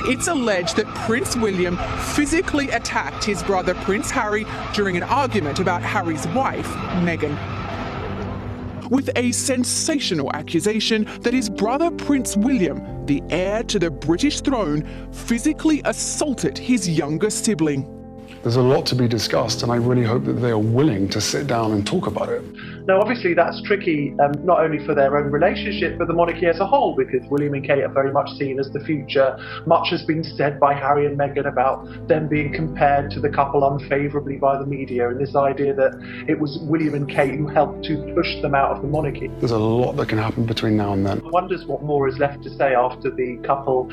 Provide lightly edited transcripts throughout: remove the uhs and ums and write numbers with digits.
It's alleged that Prince William physically attacked his brother Prince Harry during an argument about Harry's wife, Meghan, with a sensational accusation that his brother Prince William, the heir to the British throne, physically assaulted his younger sibling. There's a lot to be discussed, and I really hope that they are willing to sit down and talk about it. Now, obviously, that's tricky, not only for their own relationship, but the monarchy as a whole, because William and Kate are very much seen as the future. Much has been said by Harry and Meghan about them being compared to the couple unfavourably by the media, and this idea that it was William and Kate who helped to push them out of the monarchy. There's a lot that can happen between now and then. One wonders what more is left to say after the couple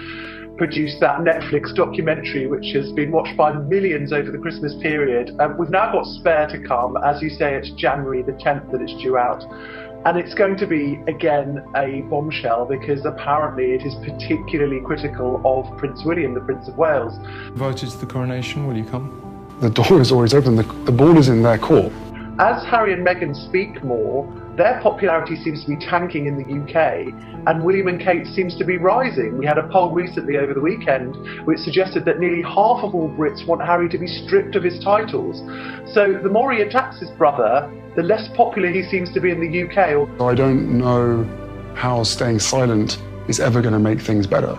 produced that Netflix documentary, which has been watched by millions over the Christmas period. We've now got Spare to come. As you say, it's January the 10th that it's due out. And it's going to be, again, a bombshell, because apparently it is particularly critical of Prince William, the Prince of Wales. Invited to the coronation, will you come? The door is always open. The ball is in their court. As Harry and Meghan speak more, their popularity seems to be tanking in the UK, and William and Kate seems to be rising. We had a poll recently over the weekend which suggested that nearly half of all Brits want Harry to be stripped of his titles. So the more he attacks his brother, the less popular he seems to be in the UK. I don't know how staying silent is ever going to make things better.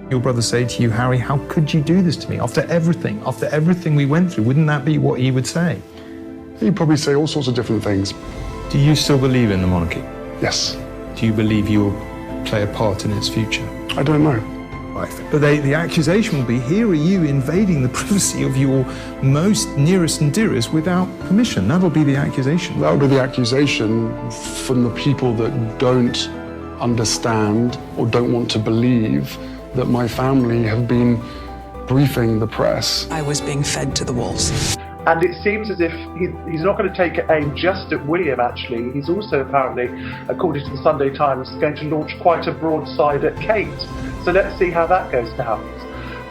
Your brother say to you, Harry, how could you do this to me? After everything we went through, wouldn't that be what he would say? He'd probably say all sorts of different things. Do you still believe in the monarchy? Yes. Do you believe you'll play a part in its future? I don't know. But the accusation will be, here are you invading the privacy of your most nearest and dearest without permission. That'll be the accusation. That would be the accusation from the people that don't understand or don't want to believe that my family have been briefing the press. I was being fed to the wolves. And it seems as if he's not going to take aim just at William, actually. He's also apparently, according to the Sunday Times, going to launch quite a broadside at Kate. So let's see how that goes down.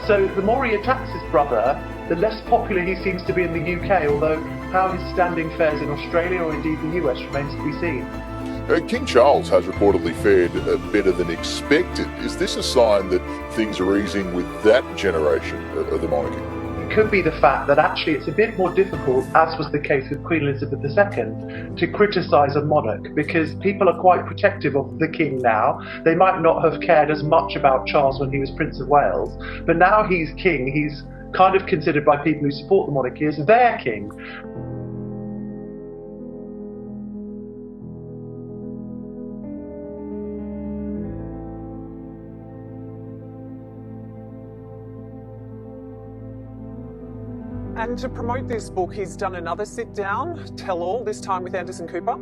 So the more he attacks his brother, the less popular he seems to be in the UK, although how his standing fares in Australia or indeed the US remains to be seen. King Charles has reportedly fared better than expected. Is this a sign that things are easing with that generation of the monarchy? It could be the fact that actually it's a bit more difficult, as was the case with Queen Elizabeth II, to criticise a monarch, because people are quite protective of the king now. They might not have cared as much about Charles when he was Prince of Wales, but now he's king, he's kind of considered by people who support the monarchy as their king. And to promote this book, he's done another sit-down, tell-all, this time with Anderson Cooper.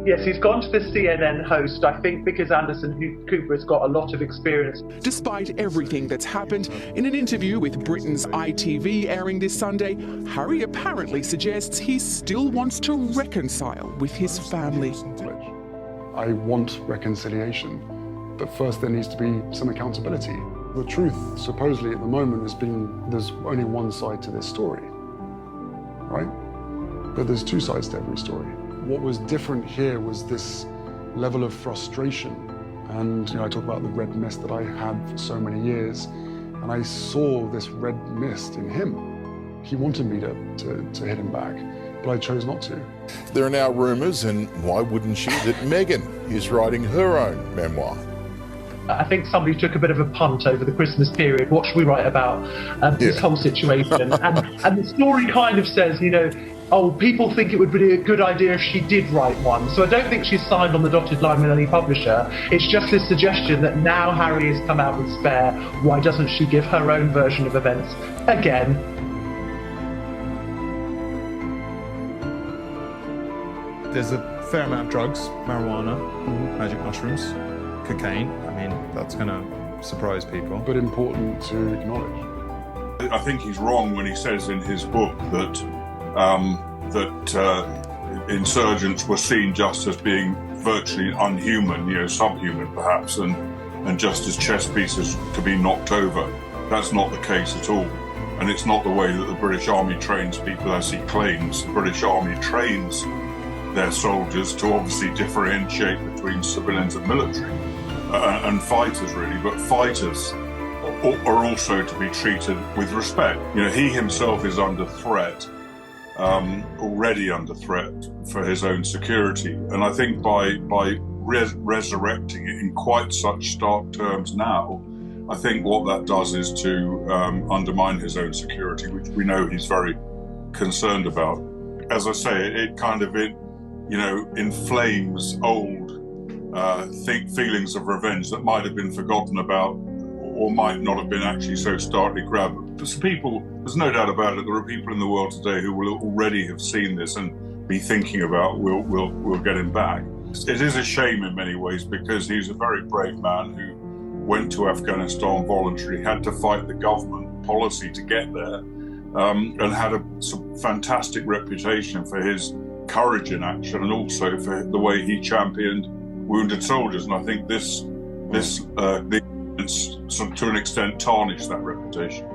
Yes, he's gone to the CNN host, I think because Anderson Cooper has got a lot of experience. Despite everything that's happened, in an interview with Britain's ITV airing this Sunday, Harry apparently suggests he still wants to reconcile with his family. I want reconciliation, but first there needs to be some accountability. The truth, supposedly at the moment, has been there's only one side to this story, right? But there's two sides to every story. What was different here was this level of frustration. And I talk about the red mist that I had for so many years, and I saw this red mist in him. He wanted me to hit him back, but I chose not to. There are now rumours, and why wouldn't she, that Meghan is writing her own memoir. I think somebody took a bit of a punt over the Christmas period. What should we write about this whole situation? and the story kind of says, oh, people think it would be a good idea if she did write one. So I don't think she's signed on the dotted line with any publisher. It's just this suggestion that now Harry has come out with Spare, why doesn't she give her own version of events again? There's a fair amount of drugs, marijuana, magic mushrooms, cocaine. I mean, that's going to surprise people. But important to acknowledge. I think he's wrong when he says in his book that insurgents were seen just as being virtually unhuman, subhuman perhaps, and just as chess pieces to be knocked over. That's not the case at all. And it's not the way that the British Army trains people, as he claims. The British Army trains their soldiers to obviously differentiate between civilians and military and fighters, really. But fighters are also to be treated with respect. You know, he himself is under threat, already under threat for his own security. And I think by resurrecting it in quite such stark terms now, I think what that does is to undermine his own security, which we know he's very concerned about. As I say, it kind of inflames old feelings of revenge that might have been forgotten about, or might not have been actually so starkly grabbed. There's no doubt about it, there are people in the world today who will already have seen this and be thinking about, we'll get him back. It is a shame in many ways, because he's a very brave man who went to Afghanistan voluntarily, had to fight the government policy to get there, and had a fantastic reputation for his courage in action, and also for the way he championed wounded soldiers. And I think this to an extent tarnished that reputation.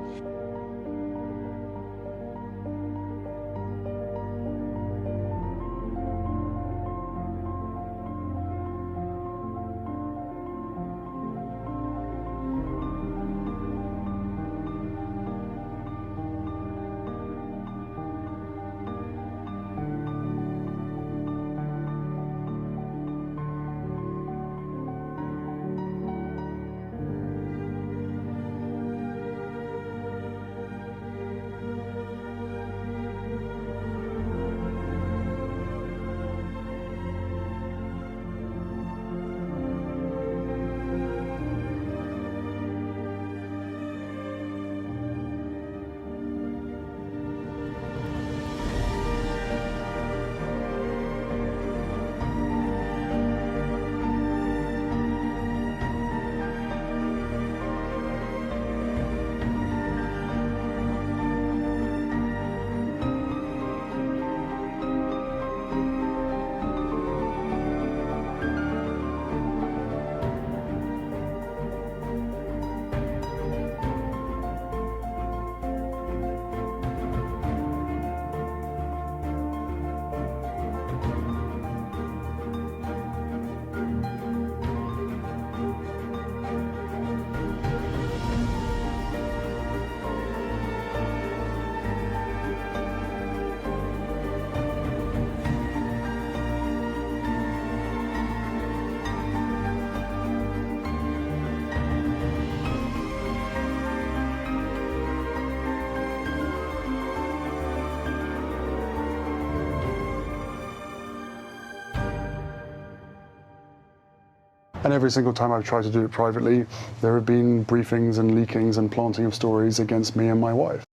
And every single time I've tried to do it privately, there have been briefings and leakings and planting of stories against me and my wife.